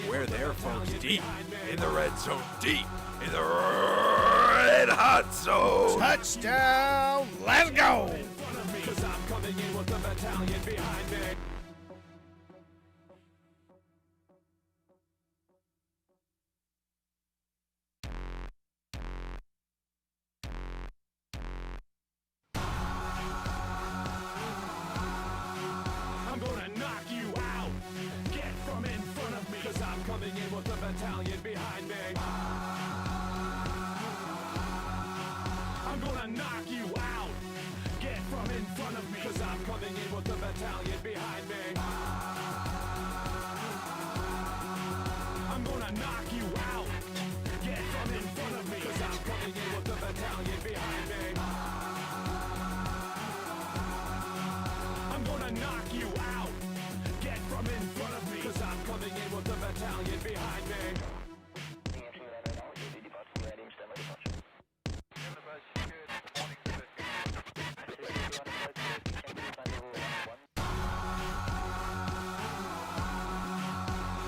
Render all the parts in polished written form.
We're there, folks, deep in the red zone, deep in the red hot zone. Touchdown! Let's go! Cause I'm coming in with the battalion behind me. I'm gonna knock you out. Get from in front of me. Cause I'm coming in with the battalion behind me. I'm gonna knock you out. Get from in front of me. Cause I'm coming in with the battalion behind me. I'm gonna knock you out. Get from in front of me. Cause I'm coming in with the battalion behind me. I'm gonna knock you out. Get from in front of me. Cause I'm coming in with the battalion behind me.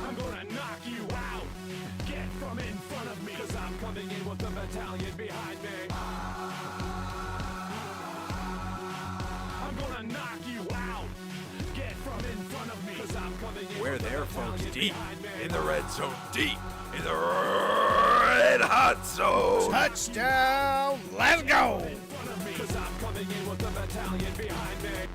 I'm gonna knock you out. Get from in front of me. Cause I'm coming in with the battalion behind me. I'm gonna knock you out. Get from in front of me. Cause I'm coming in We're with the there, folks, battalion deep behind me. in the red zone, deep in the red hot zone. Touchdown! Let's go! Cause I'm coming in with the battalion behind me.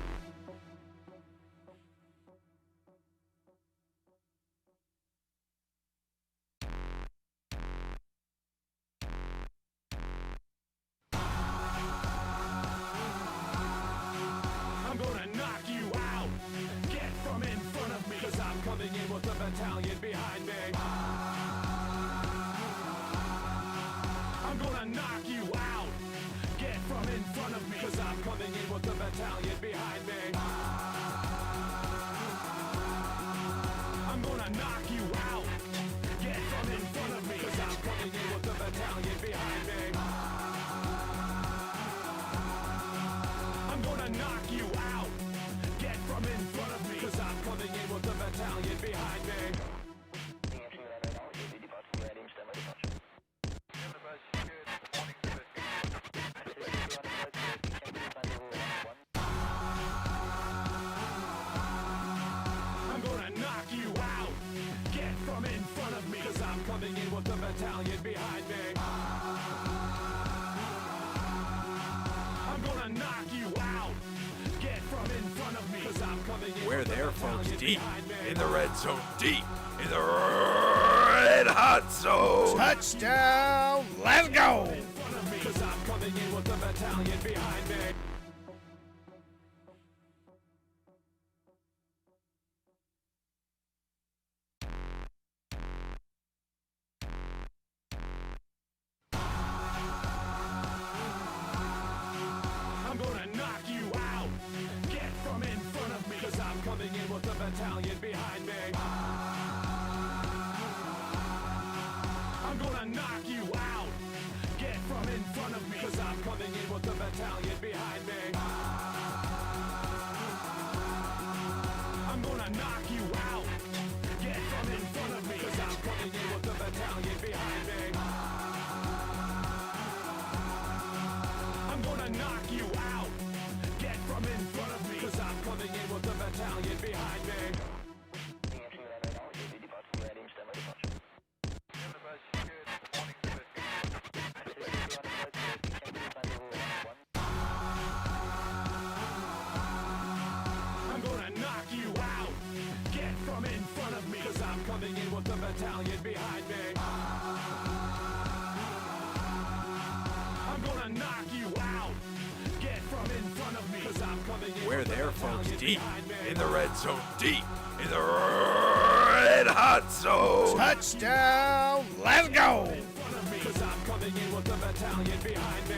I'm gonna knock you out. Get from in front of me. Cause I'm coming in with the battalion behind me. I'm gonna knock you out. Get from in front of me. Cause I'm coming in with the battalion behind me. I'm gonna knock you out. Get from in front of me. Cause I'm coming in with the battalion behind me. I'm gonna knock you out. Get from in front of me. Cause I'm coming in with the battalion behind me. I'm gonna knock you out. Get from in front of me. Cause I'm coming in with the battalion behind me. I'm gonna knock you out. Get from in front of me. Cause I'm coming in We're with the there, folks, battalion deep behind me. in the red zone, deep in the red hot zone. Touchdown! Let's go! Cause I'm coming in with the battalion behind me. I'm gonna knock you out. Get from in front of me. Cause I'm coming in with the battalion behind me. I'm gonna knock you out. Get from in front of me. Cause I'm coming in with the battalion behind me. I'm gonna knock you out. Get from in front of me. Cause I'm coming in with the battalion behind me. I'm gonna knock you out. Get from in front of me. Cause I'm coming in with the battalion behind me. I'm gonna knock you out. Get from in front of me. Cause I'm coming in with the battalion behind me. I'm gonna knock you out. Get from in front of me. Cause I'm coming in We're with the there, folks, battalion deep behind me. in the red zone, deep in the red hot zone. Touchdown! Let's go! Cause I'm coming in with the battalion behind me.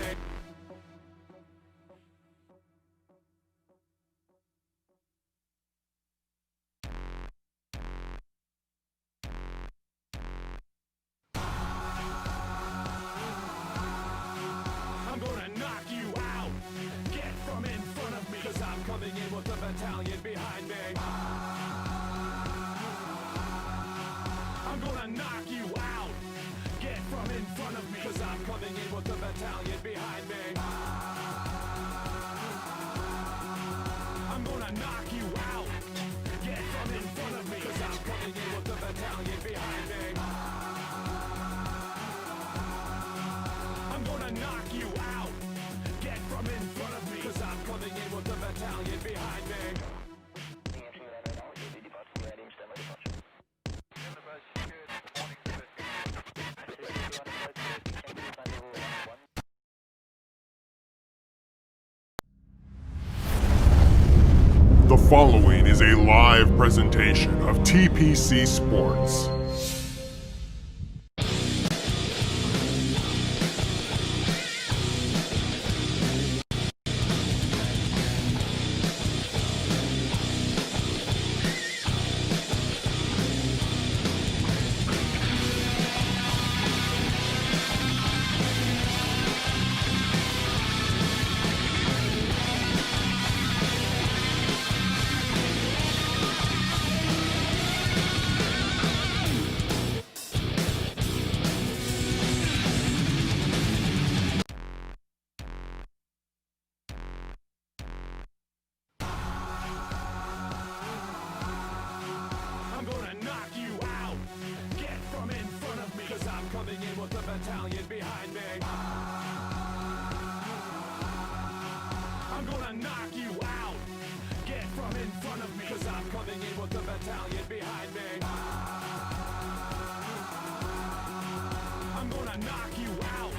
I'm gonna knock you out. Get from in front of me. Cause I'm coming in with the battalion behind me. I'm gonna knock you out. Get from in front of me, cause I'm coming in with the battalion behind me. I'm gonna knock you out. Get from in front of me, cause I'm coming in with the battalion behind me. I'm gonna knock you out. Get from in front of me, cause I'm coming in with the battalion behind me. The following is a live presentation of TPC Sports. I'm gonna knock you out. Get from in front of me, cause I'm coming in with the battalion behind me. I'm gonna knock you out. Get from in front of me, cause I'm coming in with the battalion behind me. I'm gonna knock you out.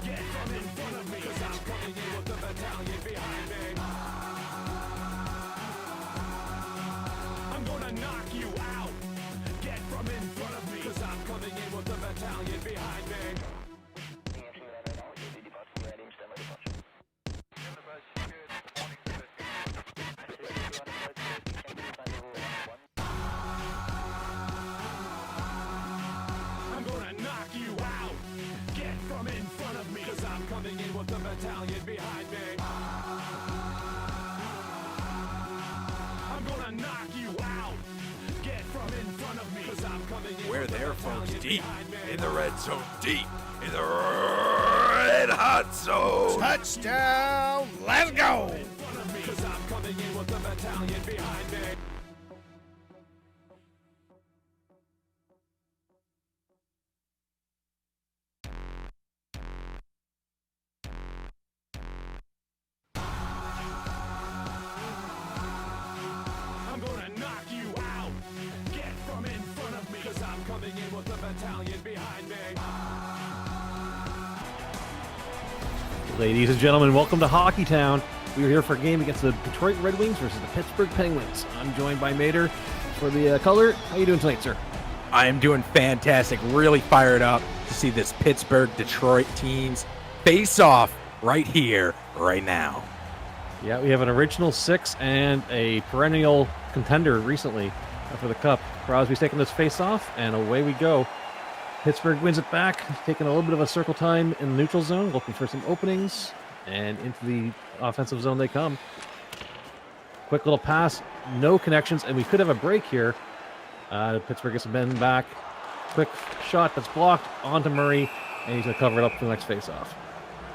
Get from in front of me, cause I'm coming in with the battalion behind me. I'm gonna knock you out. Get from in front of me, cause I'm coming in with the battalion behind me. I'm gonna knock you out. Get from in front of me, cause I'm coming in with the battalion behind me. I'm gonna knock you out. Get from in front of me, cause I'm coming in We're with the there, folks, battalion deep behind me. in the red zone, deep in the red hot zone. Touchdown. Let's go. In front of me, cause I'm coming in with the battalion behind me. I'm gonna knock you out. Get from in front of me, cause I'm coming in with the battalion behind me. Ladies and gentlemen, welcome to Hockey Town. We are here for a game against the Detroit Red Wings versus the Pittsburgh Penguins. I'm joined by Mater for the color. How you doing tonight, sir? I am doing fantastic. Really fired up to see this Pittsburgh-Detroit teams face off right here, right now. Yeah, we have an original six and a perennial contender recently for the Cup. Crosby's taking this face-off, and away we go. Pittsburgh wins it back, taking a little bit of a circle time in the neutral zone, looking for some openings, and into the offensive zone they come. Quick little pass, no connections, and we could have a break here. Pittsburgh gets a bend back. Quick shot that's blocked onto Murray, and he's going to cover it up for the next face-off.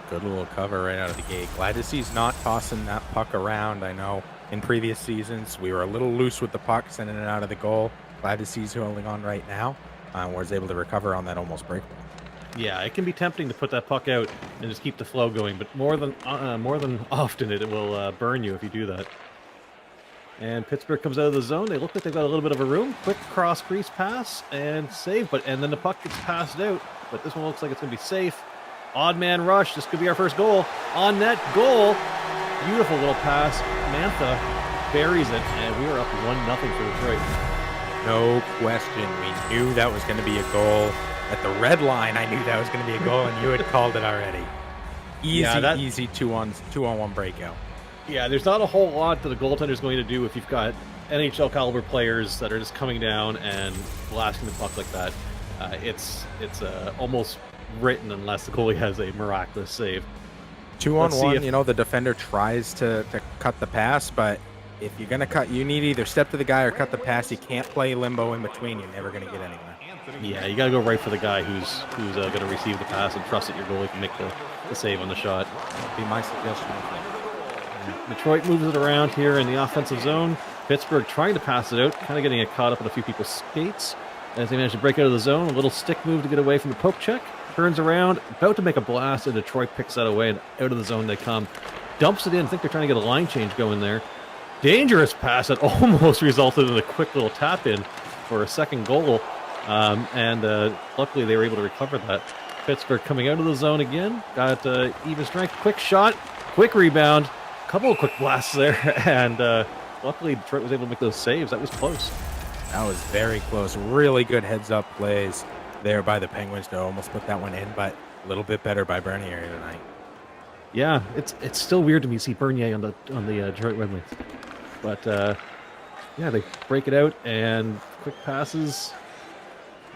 Good little cover right out of the gate. Glad to see he's not tossing that puck around. I know in previous seasons we were a little loose with the puck, sending it out of the goal. Glad to see he's holding on right now. Was able to recover on that almost break. Yeah, it can be tempting to put that puck out and just keep the flow going, but more than often it will burn you if you do that. And Pittsburgh comes out of the zone. They look like they've got a little bit of a room. Quick cross crease pass and save, and then the puck gets passed out. But this one looks like it's going to be safe. Odd man rush. This could be our first goal. On net goal. Beautiful little pass. Mantha buries it, and we are up 1-0 for Detroit. No question. We knew that was going to be a goal. At the red line, I knew that was going to be a goal, and you had called it already. Easy two-on-one breakout. Yeah, there's not a whole lot that the goaltender's going to do if you've got NHL caliber players that are just coming down and blasting the puck like that. It's almost written unless the goalie has a miraculous save. 2-on-1, you know, the defender tries to cut the pass, but if you're going to cut, you need either step to the guy or cut the pass. You can't play limbo in between. You're never going to get anywhere. Yeah, you got to go right for the guy who's going to receive the pass and trust that your goalie can make the save on the shot. That'd be my suggestion. Detroit moves it around here in the offensive zone. Pittsburgh trying to pass it out, kind of getting it caught up in a few people's skates. As they manage to break out of the zone, a little stick move to get away from the poke check. Turns around, about to make a blast, and Detroit picks that away, and out of the zone they come. Dumps it in, I think they're trying to get a line change going there. Dangerous pass that almost resulted in a quick little tap-in for a second goal. Luckily they were able to recover that. Pittsburgh coming out of the zone again. Got even strength. Quick shot, quick rebound. Couple of quick blasts there, and luckily Detroit was able to make those saves. That was close. That was very close. Really good heads-up plays there by the Penguins to almost put that one in, but a little bit better by Bernier tonight. Yeah, it's still weird to me to see Bernier on the Detroit Red Wings, but yeah, they break it out and quick passes,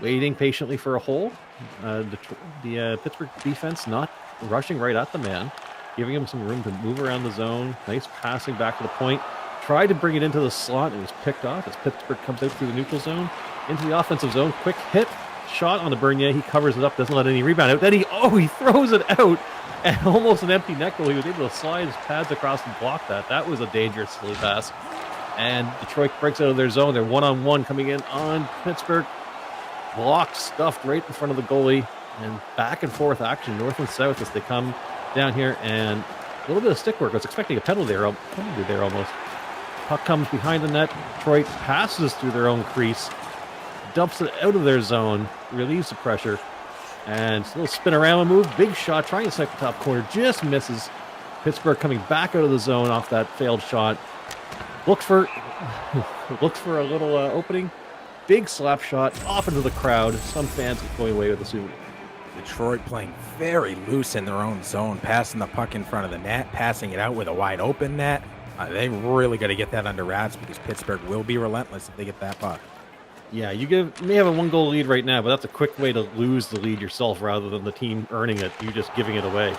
waiting patiently for a hole. The Pittsburgh defense not rushing right at the man, giving him some room to move around the zone. Nice passing back to the point. Tried to bring it into the slot. It was picked off as Pittsburgh comes out through the neutral zone into the offensive zone. Quick hit shot on the Bernier. He covers it up, doesn't let any rebound out. Then he throws it out, and almost an empty net goal. He was able to slide his pads across and block that. That was a dangerous silly pass. And Detroit breaks out of their zone. They're one-on-one coming in on Pittsburgh. Blocked, stuffed right in front of the goalie, and back and forth action north and south as they come down here, and a little bit of stick work. I was expecting a penalty there almost. Puck comes behind the net. Detroit passes through their own crease, dumps it out of their zone, relieves the pressure, and a little spin around move. Big shot, trying to snipe the top corner, just misses. Pittsburgh coming back out of the zone off that failed shot. Looked for a little opening. Big slap shot off into the crowd. Some fans going away with the suit. Detroit playing very loose in their own zone, passing the puck in front of the net, passing it out with a wide open net. They really got to get that under wraps because Pittsburgh will be relentless if they get that puck. Yeah, you may have a 1-goal lead right now, but that's a quick way to lose the lead yourself rather than the team earning it. You just giving it away.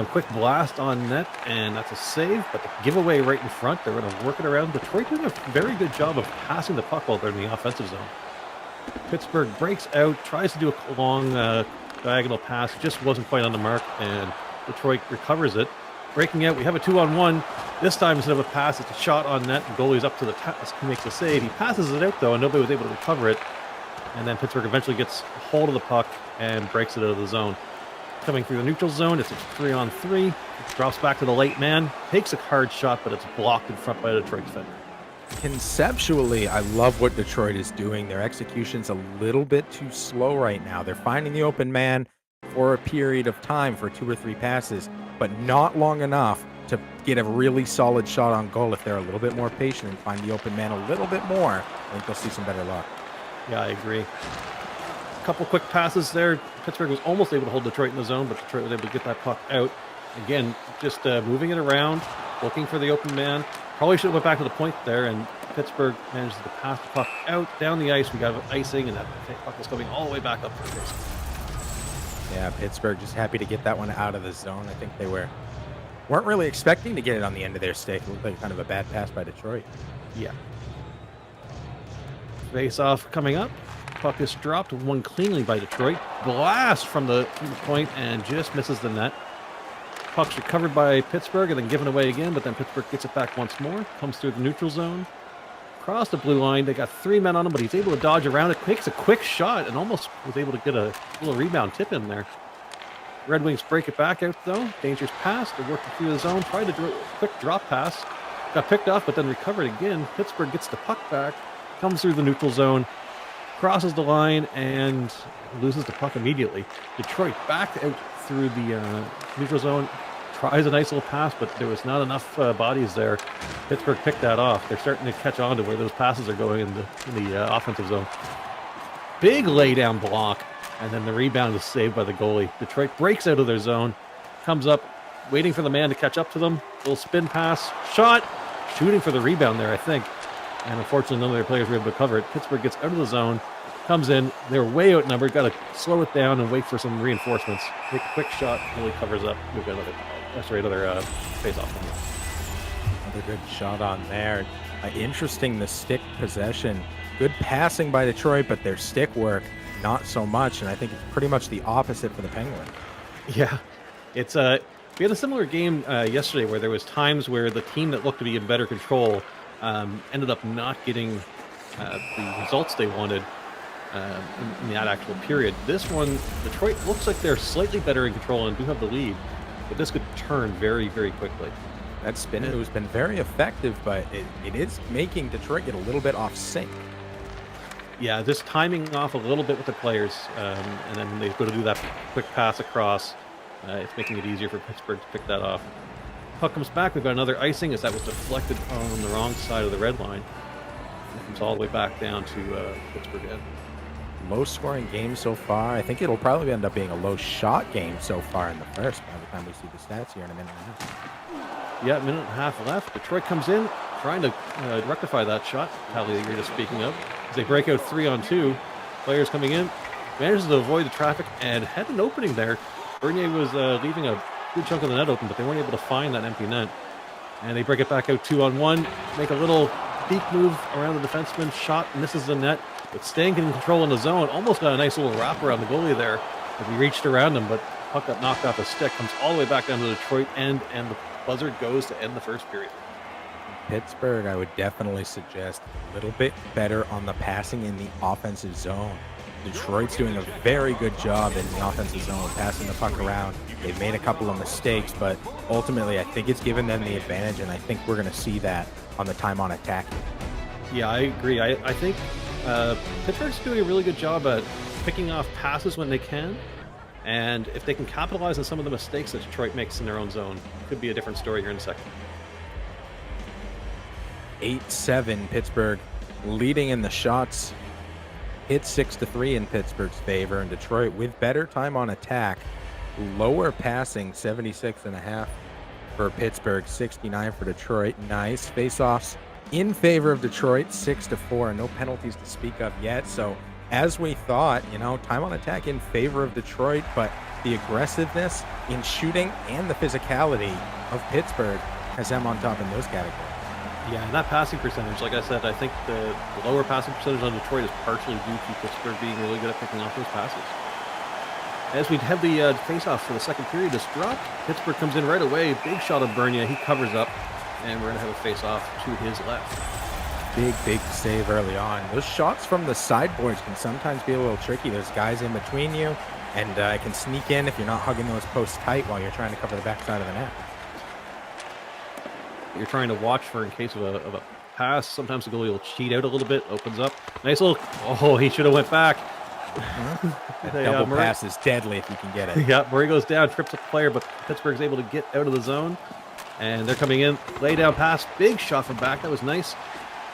Quick blast on net, and that's a save, but the giveaway right in front, they're going to work it around. Detroit doing a very good job of passing the puck while they're in the offensive zone. Pittsburgh breaks out, tries to do a long diagonal pass, just wasn't quite on the mark, and Detroit recovers it. Breaking out, we have a 2-on-1. This time, instead of a pass, it's a shot on net. The goalie's up to the task, he makes a save. He passes it out, though, and nobody was able to recover it. And then Pittsburgh eventually gets hold of the puck and breaks it out of the zone. Coming through the neutral zone, it's a 3-on-3. It drops back to the late man, takes a hard shot, but it's blocked in front by the Detroit defender. Conceptually, I love what Detroit is doing. Their execution's a little bit too slow right now. They're finding the open man for a period of time for 2 or 3 passes, but not long enough to get a really solid shot on goal. If they're a little bit more patient and find the open man a little bit more, I think they'll see some better luck. Yeah, I agree. A couple quick passes there. Pittsburgh was almost able to hold Detroit in the zone, but Detroit was able to get that puck out. Again, just moving it around, looking for the open man. Probably should have went back to the point there, and Pittsburgh managed to pass the puck out down the ice. We got icing, and that puck was coming all the way back up for face. Yeah, Pittsburgh just happy to get that one out of the zone. I think they weren't really expecting to get it on the end of their stick. It looked like kind of a bad pass by Detroit. Yeah. Face off coming up. Puck is dropped, won cleanly by Detroit. Blast from the point and just misses the net. Puck's recovered by Pittsburgh and then given away again, but then Pittsburgh gets it back once more. Comes through the neutral zone. Across the blue line. They got 3 men on him, but he's able to dodge around it. Takes a quick shot and almost was able to get a little rebound tip in there. Red Wings break it back out, though. Dangerous pass. They're working through the zone. Tried to quick drop pass. Got picked off, but then recovered again. Pittsburgh gets the puck back. Comes through the neutral zone. Crosses the line and loses the puck immediately. Detroit back out through the neutral zone. Tries a nice little pass, but there was not enough bodies there. Pittsburgh picked that off. They're starting to catch on to where those passes are going in the offensive zone. Big laydown block, and then the rebound is saved by the goalie. Detroit breaks out of their zone, comes up, waiting for the man to catch up to them. Little spin pass, shot, shooting for the rebound there, I think. And unfortunately, none of their players were able to cover it. Pittsburgh gets out of the zone, comes in. They're way outnumbered. Got to slow it down and wait for some reinforcements. Take a quick shot, really covers up. We've got another face-off. Another good shot on there. Interesting, the stick possession Good passing by Detroit, but their stick work, not so much. And I think it's pretty much the opposite for the Penguins. Yeah, it's we had a similar game yesterday where there was times where the team that looked to be in better control ended up not getting the results they wanted in that actual period. This one, Detroit looks like they're slightly better in control and do have the lead, but this could turn very, very quickly. That spin move's been very effective, but it is making Detroit get a little bit off sync. Yeah, just timing off a little bit with the players, and then they go to do that quick pass across. It's making it easier for Pittsburgh to pick that off. Puck comes back. We've got another icing as that was deflected on the wrong side of the red line. It comes all the way back down to Pittsburgh end. Low scoring game so far. I think it'll probably end up being a low shot game so far in the first by the time we see the stats here in a minute and a half. Yeah, minute and a half left. Detroit comes in, trying to rectify that shot, Tally, that you're just speaking of. As they break out 3-on-2, players coming in, manages to avoid the traffic and had an opening there. Bernier was leaving a good chunk of the net open, but they weren't able to find that empty net. And they break it back out 2-on-1, make a little peek move around the defenseman, shot, misses the net, but staying in control in the zone, almost got a nice little wrap around the goalie there as he reached around him, but puck got knocked off his stick, comes all the way back down to the Detroit end, and the buzzer goes to end the first period. Pittsburgh, I would definitely suggest a little bit better on the passing in the offensive zone. Detroit's doing a very good job in the offensive zone, passing the puck around. They've made a couple of mistakes, but ultimately I think it's given them the advantage, and I think we're going to see that on the time on attack. Yeah, I agree. I think Pittsburgh's doing a really good job at picking off passes when they can, and if they can capitalize on some of the mistakes that Detroit makes in their own zone, it could be a different story here in a second. 8-7 Pittsburgh leading in the shots. It's 6-3 in Pittsburgh's favor, and Detroit with better time on attack, lower passing 76.5 for Pittsburgh, 69 for Detroit. Nice face-offs in favor of Detroit, 6-4. No penalties to speak of yet. So as we thought, time on attack in favor of Detroit, but the aggressiveness in shooting and the physicality of Pittsburgh has them on top in those categories. Yeah, and that passing percentage, like I said, I think the lower passing percentage on Detroit is partially due to Pittsburgh being really good at picking off those passes. As we have the face-off for the second period just dropped, Pittsburgh comes in right away. Big shot of Bernier. He covers up, and we're going to have a face-off to his left. Big save early on. Those shots from the sideboards can sometimes be a little tricky. There's guys in between you, and it can sneak in if you're not hugging those posts tight while you're trying to cover the backside of the net. You're trying to watch for in case of a pass. Sometimes the goalie will cheat out a little bit, opens up. Nice little, he should have went back. That double pass is deadly if you can get it. Yeah, Murray goes down, trips up the player, but Pittsburgh's able to get out of the zone. And they're coming in, lay down pass, big shot from back. That was nice.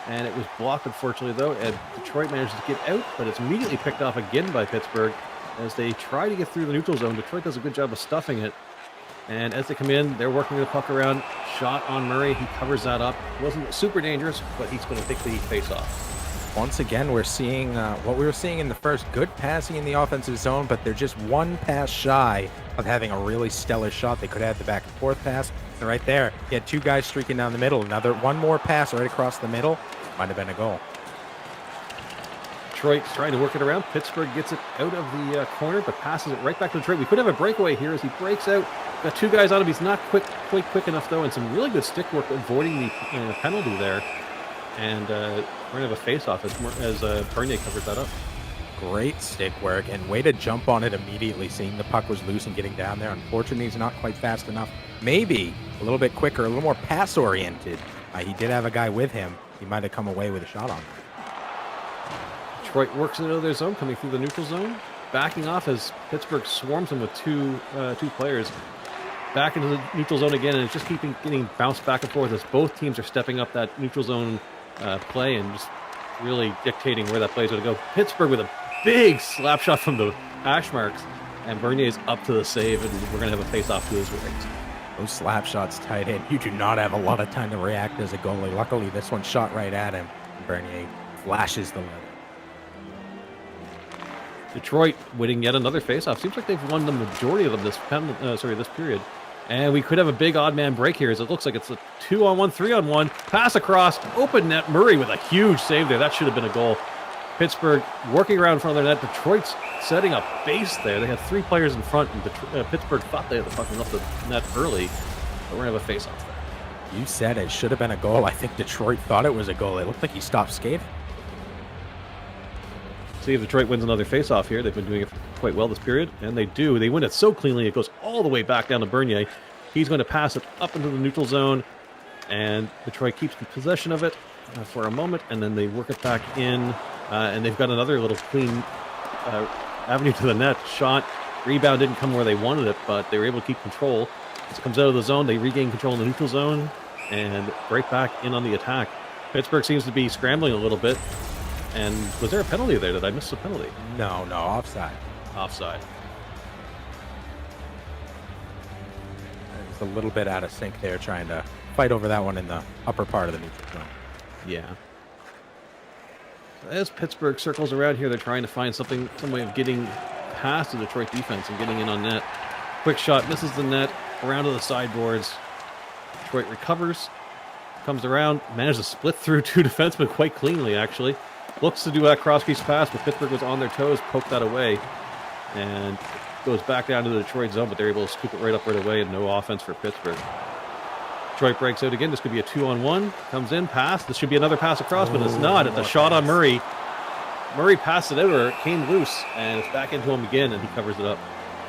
And it was blocked, unfortunately, though. And Detroit manages to get out, but it's immediately picked off again by Pittsburgh as they try to get through the neutral zone. Detroit does a good job of stuffing it. And as they come in, they're working the puck around. Shot on Murray. He covers that up. Wasn't super dangerous, but he's going to take the face-off. Once again, we're seeing what we were seeing in the first. Good passing in the offensive zone, but they're just one pass shy of having a really stellar shot. They could have the back and forth pass. And right there, you had two guys streaking down the middle. One more pass right across the middle. Might have been a goal. Detroit's trying to work it around. Pittsburgh gets it out of the corner, but passes it right back to Detroit. We could have a breakaway here as he breaks out. Got two guys on him. He's not quite quick enough, though, and some really good stick work avoiding the penalty there. And we're going to have a face-off as Bernier covers that up. Great stick work, and way to jump on it immediately, seeing the puck was loose and getting down there. Unfortunately, he's not quite fast enough. Maybe a little bit quicker, a little more pass-oriented. He did have a guy with him. He might have come away with a shot on him. Detroit works it out of their zone, coming through the neutral zone. Backing off as Pittsburgh swarms him with two players. Back into the neutral zone again, and it's just keeping getting bounced back and forth as both teams are stepping up that neutral zone play and just really dictating where that play is going to go. Pittsburgh with a big slap shot from the hash marks, and Bernier's up to the save, and we're going to have a face-off to his right. Those slap shots tight in. You do not have a lot of time to react as a goalie. Luckily, this one shot right at him. Bernier flashes the letter. Detroit winning yet another face-off. Seems like they've won the majority of them this period. And we could have a big odd man break here as it looks like it's a 2-on-1, 3-on-1. Pass across, open net. Murray with a huge save there. That should have been a goal. Pittsburgh working around in front of their net. Detroit's setting up base there. They had 3 players in front, and Pittsburgh thought they had fucking left the net early, but we're going to have a face-off there. You said it should have been a goal. I think Detroit thought it was a goal. It looked like he stopped skating. See if Detroit wins another face-off here. They've been doing it quite well this period, and they do. They win it so cleanly, it goes all the way back down to Bernier. He's going to pass it up into the neutral zone, and Detroit keeps possession of it for a moment, and then they work it back in, and they've got another little clean avenue to the net. Shot, rebound didn't come where they wanted it, but they were able to keep control. As it comes out of the zone, they regain control in the neutral zone, and right back in on the attack. Pittsburgh seems to be scrambling a little bit. And was there a penalty there? Did I miss a penalty? No, offside. Offside. It's a little bit out of sync there, trying to fight over that one in the upper part of the neutral zone. Yeah. As Pittsburgh circles around here, they're trying to find some way of getting past the Detroit defense and getting in on net. Quick shot, misses the net, around to the sideboards. Detroit recovers, comes around, manages to split through 2 defensemen quite cleanly, actually. Looks to do that cross-crease pass, but Pittsburgh was on their toes, poked that away, and goes back down to the Detroit zone, but they're able to scoop it right up right away, and no offense for Pittsburgh. Detroit breaks out again. This could be a 2-on-1. Comes in, pass. This should be another pass across, but it's not. It's a shot on Murray. Murray passed it out, or it came loose, and it's back into him again, and he covers it up.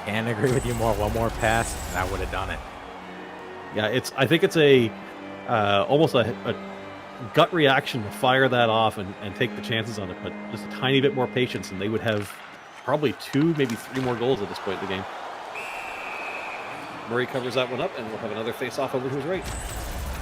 Can't agree with you more. One more pass, that would have done it. Yeah, I think it's a almost a gut reaction to fire that off and take the chances on it, but just a tiny bit more patience, and they would have probably 2, maybe 3 more goals at this point in the game. Murray covers that one up, and we'll have another face-off over to his right.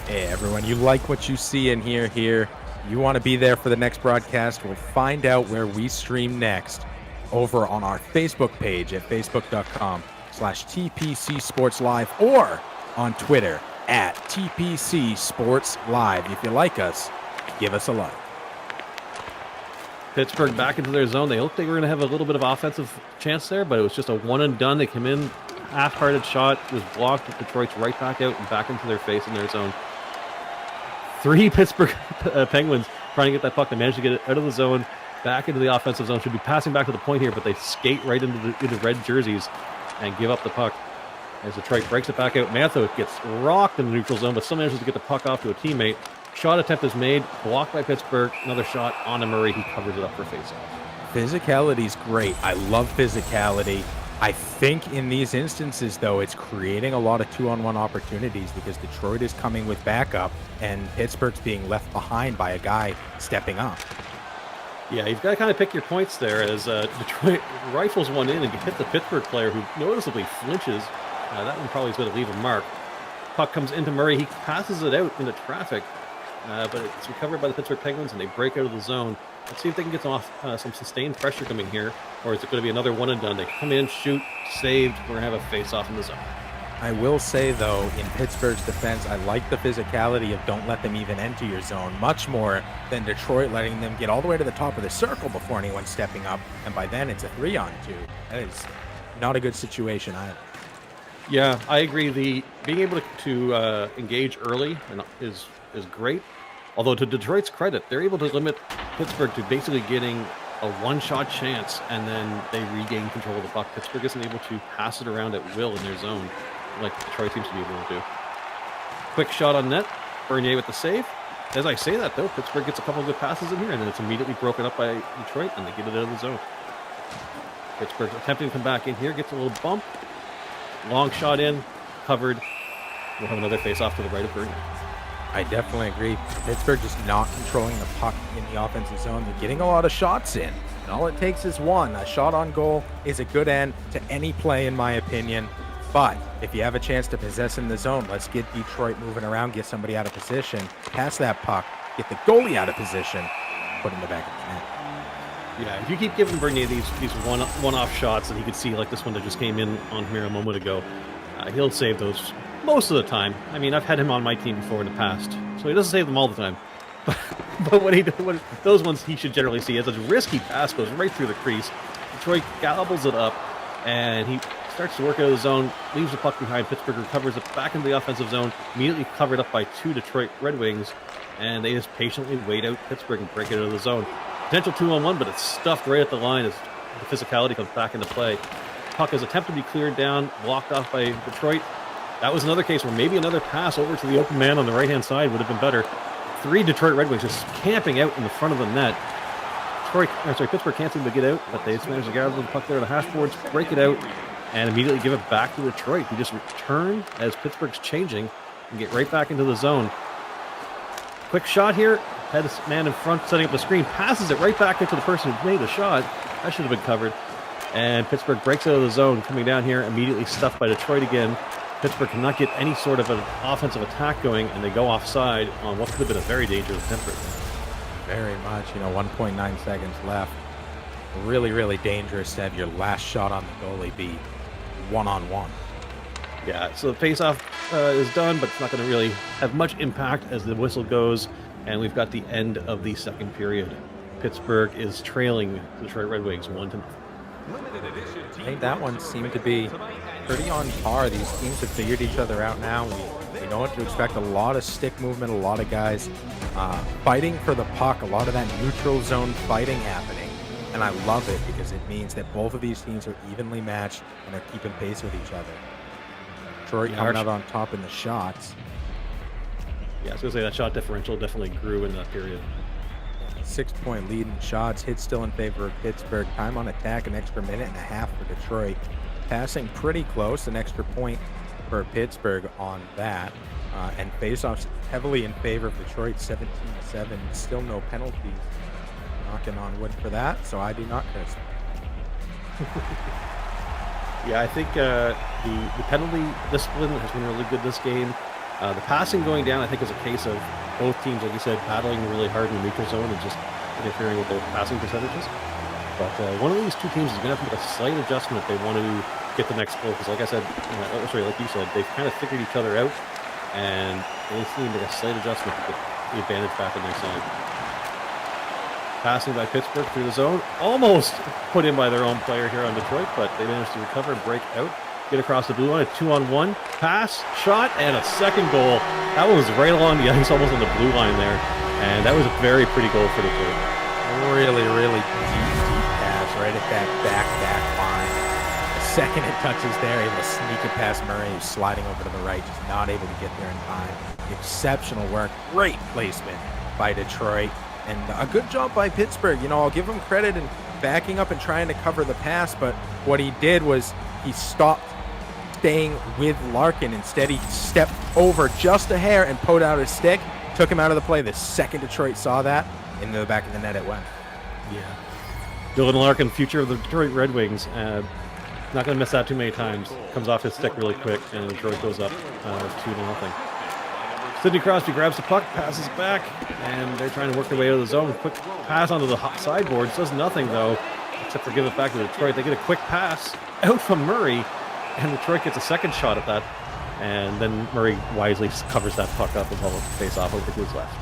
Hey, everyone, you like what you see and hear here. You want to be there for the next broadcast? We'll find out where we stream next over on our Facebook page at facebook.com/TPC Sports Live or on Twitter at TPC Sports Live. If you like us, give us a like. Pittsburgh back into their zone. They looked they were going to have a little bit of offensive chance there, but it was just a one and done. They came in, half-hearted shot was blocked. Detroit's right back out and back into their face in their zone. 3 Pittsburgh Penguins trying to get that puck. They managed to get it out of the zone, back into the offensive zone. Should be passing back to the point here, but they skate right into the red jerseys and give up the puck. As Detroit breaks it back out, Mantho gets rocked in the neutral zone, but still manages to get the puck off to a teammate. Shot attempt is made, blocked by Pittsburgh. Another shot on to Murray. He covers it up for faceoff. Physicality's great. I love physicality. I think in these instances, though, it's creating a lot of 2-on-1 opportunities because Detroit is coming with backup and Pittsburgh's being left behind by a guy stepping up. Yeah, you've got to kind of pick your points there as Detroit rifles one in and hit the Pittsburgh player who noticeably flinches. That one probably is going to leave a mark. Puck comes into Murray. He passes it out into traffic, but it's recovered by the Pittsburgh Penguins, and they break out of the zone. Let's see if they can get off some sustained pressure coming here, or is it going to be another one and done? They come in, shoot, saved. We're going to have a face-off in the zone. I will say, though, in Pittsburgh's defense, I like the physicality of don't let them even enter your zone much more than Detroit letting them get all the way to the top of the circle before anyone's stepping up, and by then it's a 3-on-2. That is not a good situation either. Yeah, I agree. Being able to engage early is great. Although to Detroit's credit, they're able to limit Pittsburgh to basically getting a one-shot chance, and then they regain control of the puck. Pittsburgh isn't able to pass it around at will in their zone, like Detroit seems to be able to do. Quick shot on net. Bernier with the save. As I say that, though, Pittsburgh gets a couple of good passes in here, and then it's immediately broken up by Detroit, and they get it out of the zone. Pittsburgh attempting to come back in here, gets a little bump. Long shot in, covered. We'll have another face-off to the right of Bernier. I definitely agree. Pittsburgh just not controlling the puck in the offensive zone. They're getting a lot of shots in, and all it takes is one. A shot on goal is a good end to any play, in my opinion. But if you have a chance to possess in the zone, let's get Detroit moving around, get somebody out of position, pass that puck, get the goalie out of position, put in the back of the net. Yeah, if you keep giving Bernier these one-off shots, and he could see like this one that just came in on here a moment ago, he'll save those most of the time. I mean, I've had him on my team before in the past, so he doesn't save them all the time. But when those ones he should generally see as a risky pass goes right through the crease. Detroit gobbles it up, and he starts to work out of the zone, leaves the puck behind. Pittsburgh recovers it back into the offensive zone, immediately covered up by 2 Detroit Red Wings, and they just patiently wait out Pittsburgh and break it out of the zone. Potential 2-on-1, but it's stuffed right at the line as the physicality comes back into play. Puck is attempted to be cleared down, blocked off by Detroit. That was another case where maybe another pass over to the open man on the right-hand side would have been better. 3 Detroit Red Wings just camping out in the front of the net. Pittsburgh can't seem to get out, but they just managed to gather the puck there at the hash boards, break it out, and immediately give it back to Detroit, who just return as Pittsburgh's changing and get right back into the zone. Quick shot here. Head man in front, setting up the screen, passes it right back into the person who made the shot. That should have been covered. And Pittsburgh breaks out of the zone, coming down here, immediately stuffed by Detroit again. Pittsburgh cannot get any sort of an offensive attack going, and they go offside on what could have been a very dangerous attempt. Very much, 1.9 seconds left. Really, really dangerous to have your last shot on the goalie be one-on-one. Yeah, so the face-off is done, but it's not going to really have much impact as the whistle goes, and we've got the end of the second period. Pittsburgh is trailing the Detroit Red Wings 1-0. I think that one seemed to be pretty on par. These teams have figured each other out now. We know what to expect. A lot of stick movement, a lot of guys fighting for the puck, a lot of that neutral zone fighting happening. And I love it because it means that both of these teams are evenly matched and they're keeping pace with each other. Detroit coming out on top in the shots. Yeah, I was going to say that shot differential definitely grew in that period. 6-point lead in shots. Hit still in favor of Pittsburgh. Time on attack, an extra minute and a half for Detroit. Passing pretty close, an extra point for Pittsburgh on that. And faceoffs heavily in favor of Detroit, 17-7. Still no penalties. Knocking on wood for that, so I do not curse. Yeah, I think the penalty discipline has been really good this game. The passing going down, I think, is a case of both teams, like you said, battling really hard in the neutral zone and just interfering with their passing percentages. But one of these two teams is going to have to make a slight adjustment if they want to get the next goal. Because, like I said, like you said, they've kind of figured each other out, and they need to make a slight adjustment to get the advantage back on their side. Passing by Pittsburgh through the zone, almost put in by their own player here on Detroit, but they managed to recover and break out. Get across the blue line, a 2-on-1, pass, shot, and a second goal. That was right along the ice, almost on the blue line there, and that was a very pretty goal for Detroit. Really, really deep pass right at that back line. The second it touches there, able to sneak it past Murray, who's sliding over to the right, just not able to get there in time. Exceptional work, great placement by Detroit, and a good job by Pittsburgh. I'll give him credit in backing up and trying to cover the pass, but what he did was he stopped staying with Larkin. Instead, he stepped over just a hair and put out his stick, took him out of the play. The second Detroit saw that, into the back of the net it went. Yeah. Dylan Larkin, future of the Detroit Red Wings. Not going to miss that too many times. Comes off his stick really quick, and Detroit goes up 2-0. Sidney Crosby grabs the puck, passes it back, and they're trying to work their way out of the zone. Quick pass onto the sideboards. Does nothing, though, except for give it back to Detroit. They get a quick pass out from Murray, and Detroit gets a second shot at that. And then Murray wisely covers that puck up with all the face-off over who's left.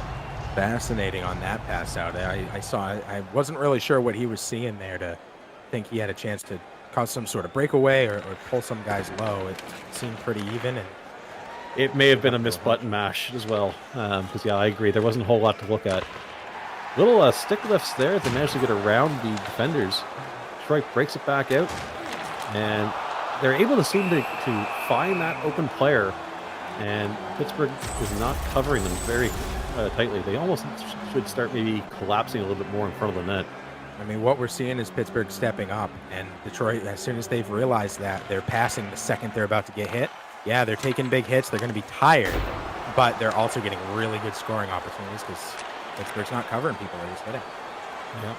Fascinating on that pass out. I wasn't really sure what he was seeing there to think he had a chance to cause some sort of breakaway or pull some guys low. It seemed pretty even, and it may have been a missed button mash as well. Because, yeah, I agree. There wasn't a whole lot to look at. Little stick lifts there. They managed to get around the defenders. Detroit breaks it back out. And they're able to seem to find that open player. And Pittsburgh is not covering them very tightly. They almost should start maybe collapsing a little bit more in front of the net. I mean, what we're seeing is Pittsburgh stepping up. And Detroit, as soon as they've realized that, they're passing the second they're about to get hit. Yeah, they're taking big hits. They're going to be tired, but they're also getting really good scoring opportunities because Pittsburgh's not covering people. They're just hitting. Yeah.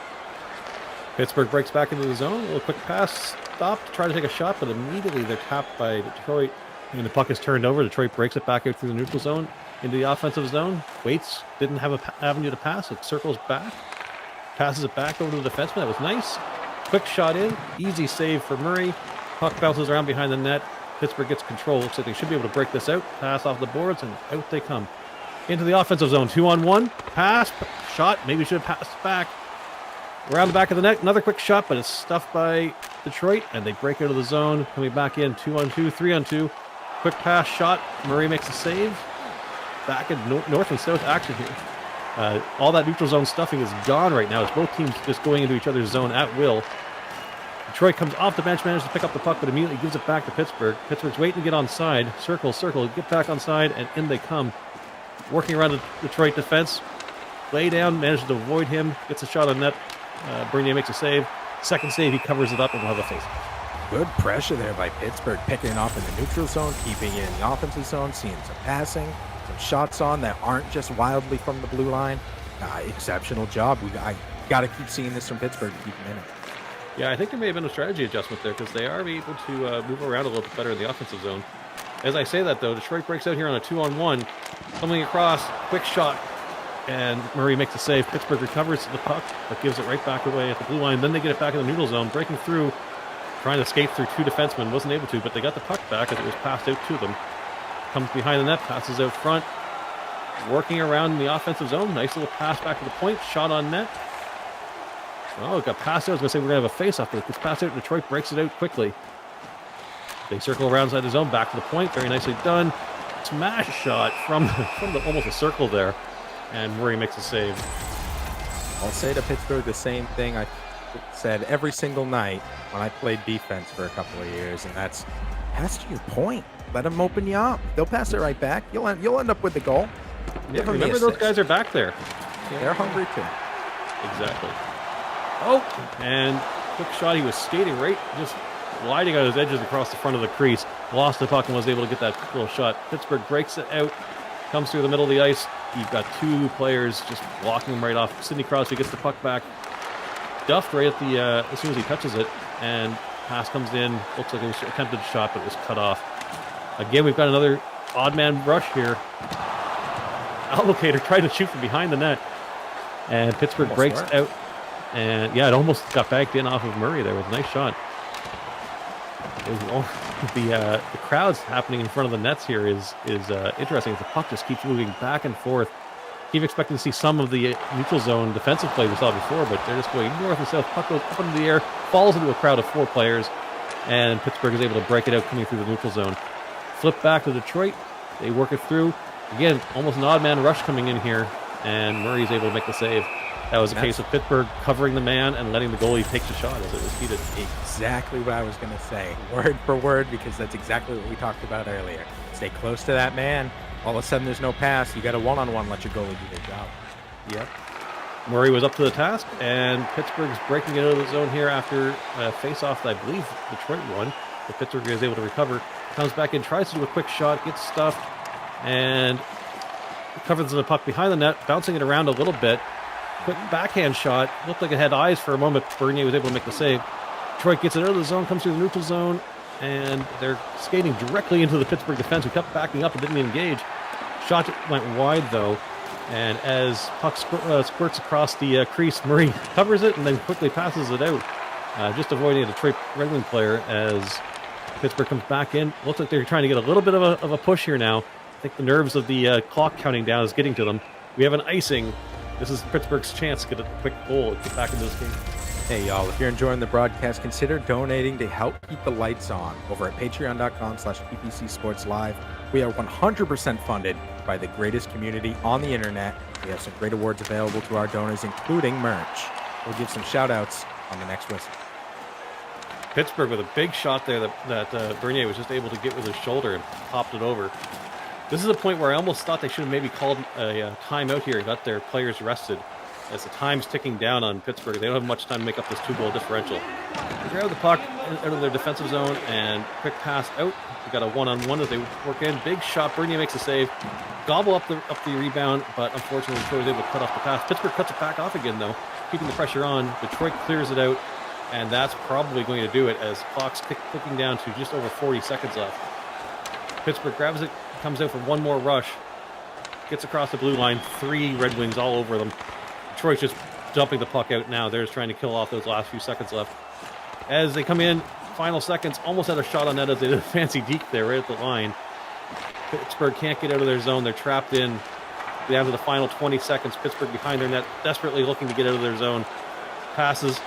Pittsburgh breaks back into the zone. A little quick pass, stop to try to take a shot, but immediately they're tapped by Detroit. And the puck is turned over. Detroit breaks it back out through the neutral zone into the offensive zone. Waits, didn't have an avenue to pass. It circles back, passes it back over to the defenseman. That was nice. Quick shot in. Easy save for Murray. Puck bounces around behind the net. Pittsburgh gets control. Looks like they should be able to break this out. Pass off the boards, and out they come. Into the offensive zone. 2-on-1. Pass. Shot. Maybe should have passed back. Around the back of the net. Another quick shot, but it's stuffed by Detroit, and they break out of the zone. Coming back in. 2-on-2. 3-on-2. Quick pass. Shot. Murray makes a save. Back in north and south action here. All that neutral zone stuffing is gone right now. It's both teams just going into each other's zone at will. Detroit comes off the bench, manages to pick up the puck, but immediately gives it back to Pittsburgh. Pittsburgh's waiting to get on side. Circle, get back on side, and in they come. Working around the Detroit defense. Lay down, manages to avoid him. Gets a shot on net. Bernier makes a save. Second save, he covers it up, and we'll have a face. Good pressure there by Pittsburgh, picking off in the neutral zone, keeping it in the offensive zone, seeing some passing, some shots on that aren't just wildly from the blue line. Exceptional job. I got to keep seeing this from Pittsburgh to keep them in it. Yeah, I think there may have been a strategy adjustment there because they are able to move around a little bit better in the offensive zone. As I say that, though, Detroit breaks out here on a 2-on-1. Coming across, quick shot, and Murray makes a save. Pittsburgh recovers the puck, but gives it right back away at the blue line. Then they get it back in the neutral zone, breaking through, trying to skate through two defensemen. Wasn't able to, but they got the puck back as it was passed out to them. Comes behind the net, passes out front, working around in the offensive zone. Nice little pass back to the point, shot on net. Oh, it got passed out. I was going to say we're going to have a face-off, but it gets passed out. Detroit breaks it out quickly. They circle around inside the zone, back to the point. Very nicely done. Smash shot from the almost a circle there. And Murray makes a save. I'll say to Pittsburgh the same thing I said every single night when I played defense for a couple of years, and that's pass to your point. Let them open you up. They'll pass it right back. You'll end up with the goal. Yeah, remember those guys are back there. They're hungry too. Exactly. Oh, and quick shot. He was skating right, just gliding out his edges across the front of the crease. Lost the puck and was able to get that little shot. Pittsburgh breaks it out, comes through the middle of the ice. You've got two players just blocking him right off. Sidney Crosby gets the puck back. Duffed right at the as soon as he touches it, and pass comes in. Looks like it was an attempted shot, but it was cut off. Again, we've got another odd man rush here. Allocator tried to shoot from behind the net, and Pittsburgh Almost breaks worked. out. And yeah, it almost got backed in off of Murray there with a nice shot. The crowds happening in front of the nets here is interesting. The puck just keeps moving back and forth. Keep expecting to see some of the neutral zone defensive play we saw before, but they're just going north and south. Puck goes up into the air, falls into a crowd of four players, and Pittsburgh is able to break it out coming through the neutral zone. Flip back to Detroit. They work it through. Again, almost an odd man rush coming in here, and Murray is able to make the save. That was a case of Pittsburgh covering the man and letting the goalie take the shot as it was heated. Exactly what I was going to say, word for word, because that's exactly what we talked about earlier. Stay close to that man. All of a sudden, there's no pass. You got a one-on-one. Let your goalie do their job. Yep. Murray was up to the task, and Pittsburgh's breaking it out of the zone here after a face-off that I believe Detroit won. But Pittsburgh is able to recover. Comes back in, tries to do a quick shot, gets stuffed, and covers the puck behind the net, bouncing it around a little bit. Quick backhand shot. Looked like it had eyes for a moment. Bernier was able to make the save. Detroit gets it out of the zone, comes through the neutral zone, and they're skating directly into the Pittsburgh defense, who kept backing up and didn't engage. Shot went wide, though, and as puck squirts across the crease, Murray covers it and then quickly passes it out, just avoiding a Detroit Red Wing player as Pittsburgh comes back in. Looks like they're trying to get a little bit of a push here now. I think the nerves of the clock counting down is getting to them. We have an icing. This is Pittsburgh's chance to get a quick goal and get back into this game. Hey, y'all, if you're enjoying the broadcast, consider donating to help keep the lights on over at patreon.com/PPC Sports Live. We are 100% funded by the greatest community on the internet. We have some great awards available to our donors, including merch. We'll give some shout-outs on the next whistle. Pittsburgh with a big shot there that Bernier was just able to get with his shoulder and popped it over. This is a point where I almost thought they should have maybe called a timeout here and got their players rested, as the time's ticking down on Pittsburgh. They don't have much time to make up this 2-goal differential. They grab the puck out of their defensive zone and quick pass out. We got a one-on-one as they work in. Big shot. Bernier makes a save. Gobble up the rebound, but unfortunately Detroit was able to cut off the pass. Pittsburgh cuts it back off again, though, keeping the pressure on. Detroit clears it out, and that's probably going to do it as clock's clicking down to just over 40 seconds left. Pittsburgh grabs it, comes out for one more rush, gets across the blue line, 3 Red Wings all over them. Detroit's just dumping the puck out now. They're just trying to kill off those last few seconds left. As they come in, final seconds, almost had a shot on net as they did a fancy deke there right at the line. Pittsburgh can't get out of their zone. They're trapped in. Down to the final 20 seconds. Pittsburgh behind their net, desperately looking to get out of their zone. Passes,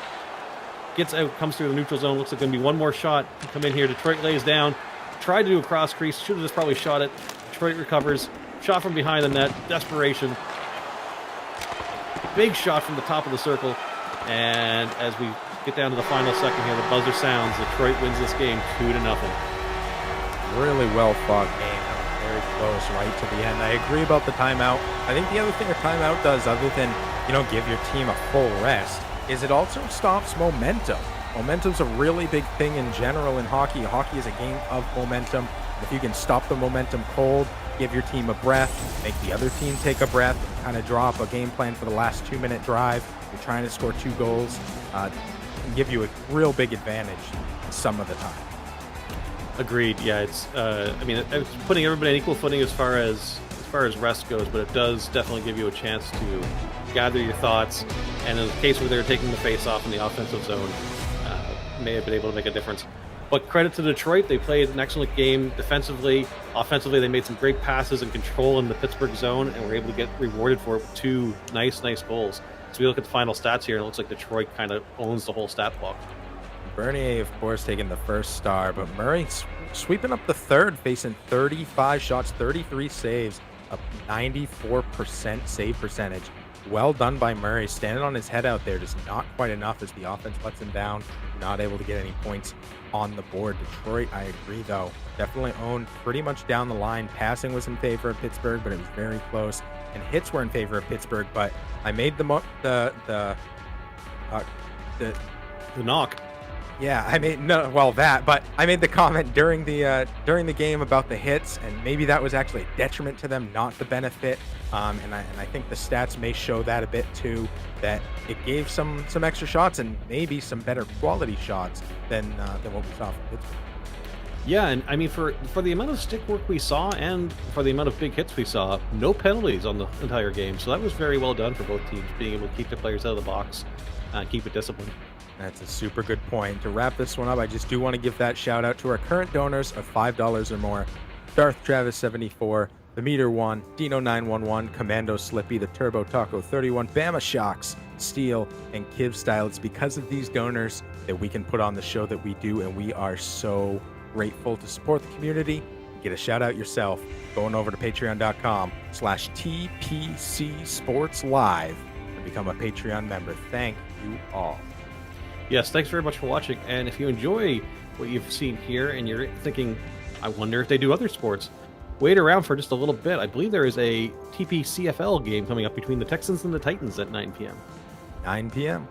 gets out, comes through the neutral zone. Looks like going to be one more shot. Come in here. Detroit lays down. Tried to do a cross crease. Should have just probably shot it. Detroit recovers. Shot from behind the net. Desperation. big shot from the top of the circle. And as we get down to the final second here, the buzzer sounds. Detroit wins this game 2-0. Really well fought game. Very close right to the end. I agree about the timeout. I think the other thing a timeout does, other than, give your team a full rest, is it also stops momentum. Momentum's a really big thing in general in hockey. Hockey is a game of momentum. If you can stop the momentum cold, give your team a breath, make the other team take a breath, kind of drop a game plan for the last 2-minute drive, you're trying to score 2 goals, can give you a real big advantage some of the time. Agreed. Yeah, it's it's putting everybody on equal footing as far as rest goes, but it does definitely give you a chance to gather your thoughts. And in the case where they're taking the face off in the offensive zone, may have been able to make a difference. But credit to Detroit, they played an excellent game defensively. Offensively, they made some great passes and control in the Pittsburgh zone, and were able to get rewarded for it with 2 nice goals. So we look at the final stats here, and it looks like Detroit kind of owns the whole stat block. Bernier, of course, taking the first star, but Murray sweeping up the third, facing 35 shots, 33 saves, a 94% save percentage. Well done by Murray, standing on his head out there, just not quite enough as the offense lets him down, not able to get any points on the board. Detroit, I agree, though, definitely owned pretty much down the line. Passing was in favor of Pittsburgh, but it was very close, and hits were in favor of Pittsburgh, but I made the knock. Yeah, I made I made the comment during the game about the hits, and maybe that was actually a detriment to them, not the benefit. And I think the stats may show that a bit too, that it gave some extra shots and maybe some better quality shots than what we saw from Pittsburgh. Yeah, and I mean for the amount of stick work we saw and for the amount of big hits we saw, no penalties on the entire game. So that was very well done for both teams, being able to keep the players out of the box, keep it disciplined. That's a super good point. To wrap this one up, I just do want to give that shout out to our current donors of $5 or more: Darth Travis 74, the Meter 1, Dino 911, Commando Slippy, the Turbo Taco 31, Bama Shocks, Steel, and Kiv Style. It's because of these donors that we can put on the show that we do, and we are so grateful to support the community. Get a shout out yourself going over to patreon.com/TPC Sports Live and become a Patreon member. Thank you all. Yes, thanks very much for watching. And if you enjoy what you've seen here and you're thinking, I wonder if they do other sports, wait around for just a little bit. I believe there is a TPCFL game coming up between the Texans and the Titans at 9 p.m. 9 p.m.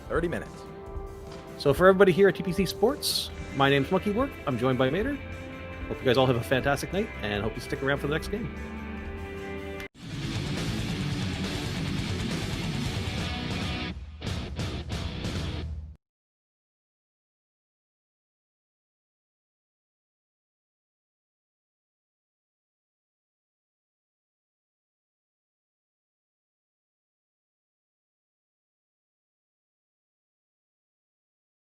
30 minutes. So for everybody here at TPC Sports, my name's Monkey Work. I'm joined by Mater. Hope you guys all have a fantastic night, and hope you stick around for the next game.